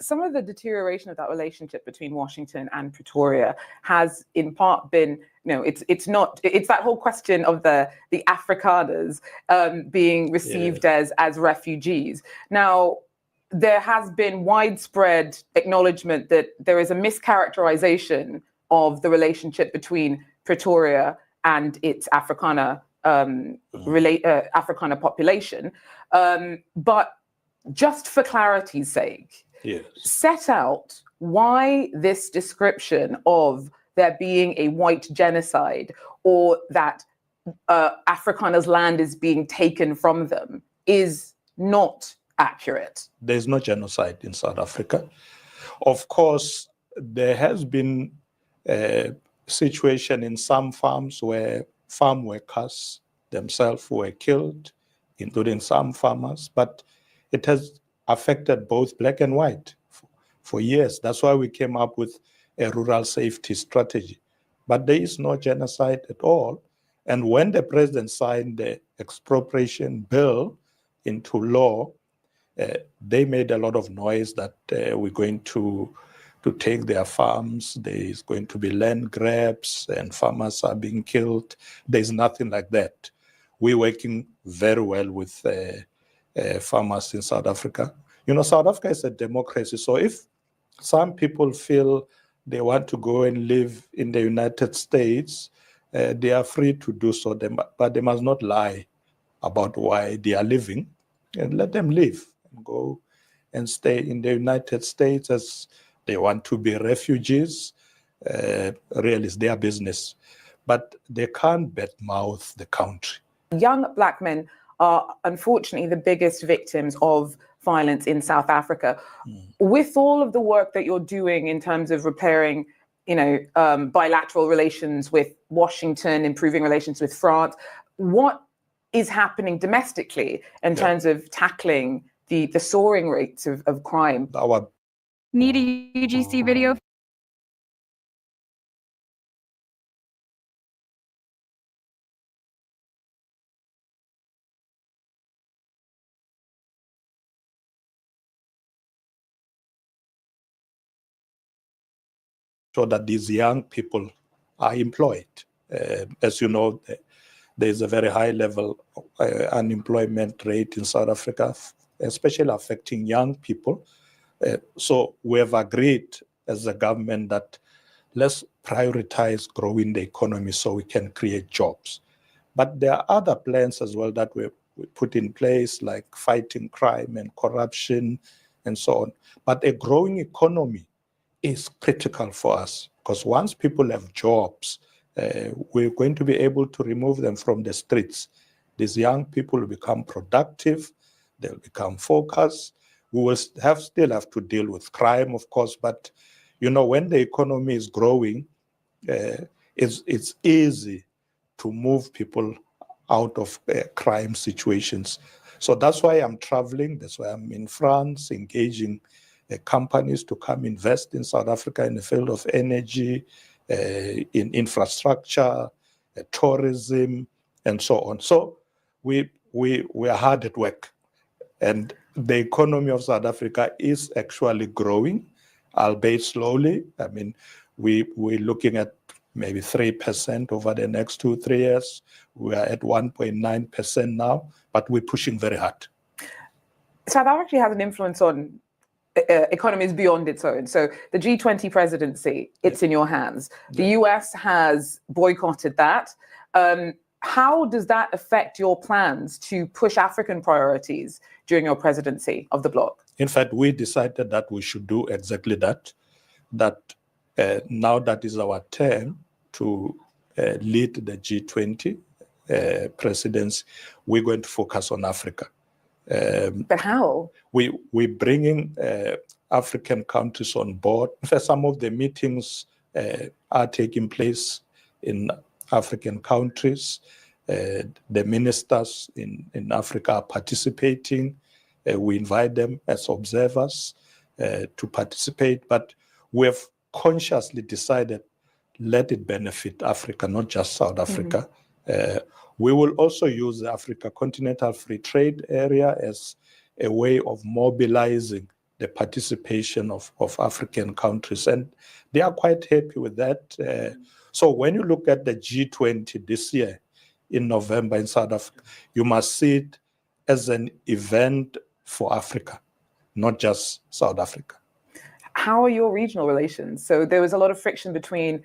some of the deterioration of that relationship between Washington and Pretoria has in part been, it's that whole question of the Afrikaners being received as refugees. Now, there has been widespread acknowledgement that there is a mischaracterization of the relationship between Pretoria and its Afrikaner Afrikaner population. But just for clarity's sake, set out why this description of there being a white genocide or that Afrikaners' land is being taken from them is not accurate. There's no genocide in South Africa. Of course, there has been a situation in some farms where farm workers themselves were killed, including some farmers, but it has affected both black and white for years. That's why we came up with a rural safety strategy. But there is no genocide at all. And when the president signed the expropriation bill into law, they made a lot of noise that we're going to take their farms. There is going to be land grabs and farmers are being killed. There's nothing like that. We're working very well with farmers in South Africa. South Africa is a democracy. So if some people feel they want to go and live in the United States, they are free to do so, but they must not lie about why they are living, and let them live and go and stay in the United States as they want to be refugees. Really, it's their business. But they can't badmouth the country. Young black men are unfortunately the biggest victims of violence in South Africa. With all of the work that you're doing in terms of repairing, bilateral relations with Washington, improving relations with France, what is happening domestically in terms of tackling the soaring rates of crime? Need a UGC video? So that these young people are employed. As you know, there's a very high level unemployment rate in South Africa, especially affecting young people. So we have agreed as a government that let's prioritize growing the economy so we can create jobs. But there are other plans as well that we put in place, like fighting crime and corruption and so on. But a growing economy is critical for us, because once people have jobs, we're going to be able to remove them from the streets. These young people will become productive, they'll become focused. We will still have to deal with crime, of course, but when the economy is growing, it's easy to move people out of crime situations. So that's why I'm traveling, that's why I'm in France, engaging companies to come invest in South Africa in the field of energy, in infrastructure, tourism, and so on. So we are hard at work. And the economy of South Africa is actually growing, albeit slowly. I mean, we're looking at maybe 3% over the next 2-3 years. We are at 1.9% now, but we're pushing very hard. South Africa has an influence on economies beyond its own. So the G20 presidency, it's in your hands. The US has boycotted that. How does that affect your plans to push African priorities during your presidency of the bloc? In fact, we decided that we should do exactly that. Now that is our turn to lead the G20 presidency, we're going to focus on Africa. But how? We're bringing African countries on board. In fact, some of the meetings are taking place in African countries. The ministers in Africa are participating. We invite them as observers to participate, but we have consciously decided, let it benefit Africa, not just South Africa. We will also use the Africa Continental Free Trade Area as a way of mobilizing the participation of African countries, and they are quite happy with that. So when you look at the G20 this year in November in South Africa, you must see it as an event for Africa, not just South Africa. How are your regional relations? So there was a lot of friction between